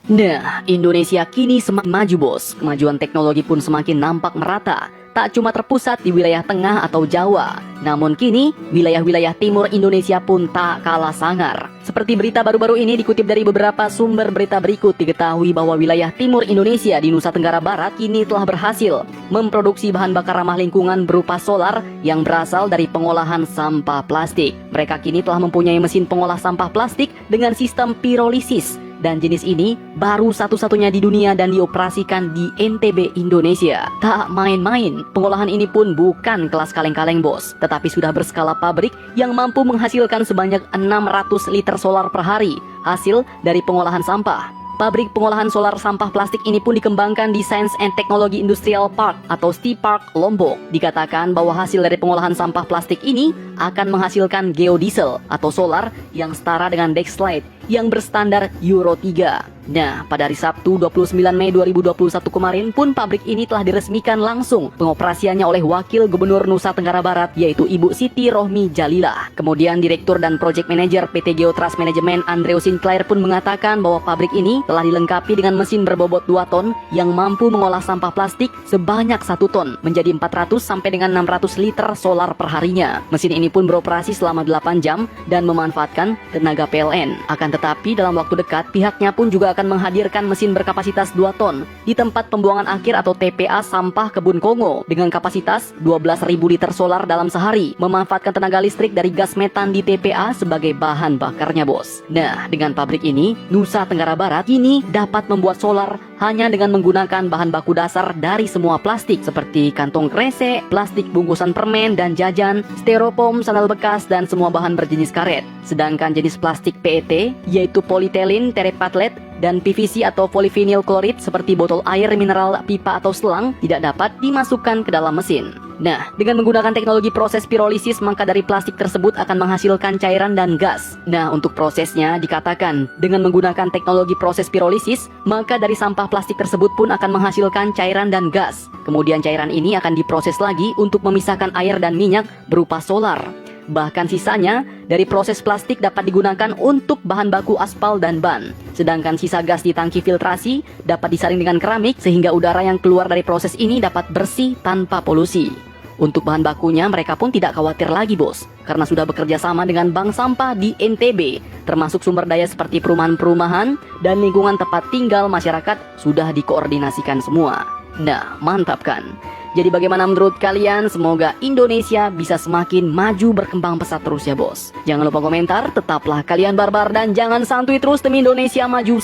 Nah, Indonesia kini semakin maju bos. Kemajuan teknologi pun semakin nampak merata. Tak cuma terpusat di wilayah tengah atau Jawa, namun kini wilayah-wilayah timur Indonesia pun tak kalah sangar. Seperti berita baru-baru ini dikutip dari beberapa sumber berita berikut, diketahui bahwa wilayah timur Indonesia di Nusa Tenggara Barat kini telah berhasil memproduksi bahan bakar ramah lingkungan berupa solar yang berasal dari pengolahan sampah plastik. Mereka kini telah mempunyai mesin pengolah sampah plastik dengan sistem pirolisis. Dan jenis ini baru satu-satunya di dunia dan dioperasikan di NTB, Indonesia. Tak main-main, pengolahan ini pun bukan kelas kaleng-kaleng bos, tetapi sudah berskala pabrik yang mampu menghasilkan sebanyak 600 liter solar per hari, hasil dari pengolahan sampah. Pabrik pengolahan solar sampah plastik ini pun dikembangkan di Science and Technology Industrial Park atau STI Park, Lombok. Dikatakan bahwa hasil dari pengolahan sampah plastik ini akan menghasilkan geodiesel atau solar yang setara dengan Dexlite yang berstandar Euro 3. Nah, pada hari Sabtu 29 Mei 2021 kemarin pun pabrik ini telah diresmikan langsung pengoperasiannya oleh Wakil Gubernur Nusa Tenggara Barat yaitu Ibu Siti Rohmi Jalilah. Kemudian Direktur dan Project Manager PT Geotrust Management Andrew Sinclair pun mengatakan bahwa pabrik ini telah dilengkapi dengan mesin berbobot 2 ton yang mampu mengolah sampah plastik sebanyak 1 ton menjadi 400 sampai dengan 600 liter solar per harinya. Mesin ini pun beroperasi selama 8 jam dan memanfaatkan tenaga PLN. Akan tetapi dalam waktu dekat pihaknya pun juga akan menghadirkan mesin berkapasitas 2 ton di tempat pembuangan akhir atau TPA sampah Kebun Kongo dengan kapasitas 12.000 liter solar dalam sehari, memanfaatkan tenaga listrik dari gas metan di TPA sebagai bahan bakarnya bos. Nah, dengan pabrik ini Nusa Tenggara Barat kini dapat membuat solar hanya dengan menggunakan bahan baku dasar dari semua plastik seperti kantong kresek, plastik bungkusan permen dan jajan, styrofoam, sandal bekas dan semua bahan berjenis karet. Sedangkan jenis plastik PET yaitu polyethylene terephthalate dan PVC atau polyvinyl chloride seperti botol air mineral, pipa atau selang tidak dapat dimasukkan ke dalam mesin. Nah, dengan menggunakan teknologi proses pirolisis maka dari plastik tersebut akan menghasilkan cairan dan gas. Nah, untuk prosesnya dikatakan dengan menggunakan teknologi proses pirolisis maka dari sampah plastik tersebut pun akan menghasilkan cairan dan gas. Kemudian cairan ini akan diproses lagi untuk memisahkan air dan minyak berupa solar. Bahkan sisanya dari proses plastik dapat digunakan untuk bahan baku aspal dan ban. Sedangkan sisa gas di tangki filtrasi dapat disaring dengan keramik sehingga udara yang keluar dari proses ini dapat bersih tanpa polusi. Untuk bahan bakunya mereka pun tidak khawatir lagi bos, karena sudah bekerja sama dengan bank sampah di NTB, termasuk sumber daya seperti perumahan-perumahan dan lingkungan tempat tinggal masyarakat sudah dikoordinasikan semua. Nah, mantap kan? Jadi bagaimana menurut kalian? Semoga Indonesia bisa semakin maju berkembang pesat terus ya bos. Jangan lupa komentar, tetaplah kalian barbar dan jangan santuy terus demi Indonesia maju.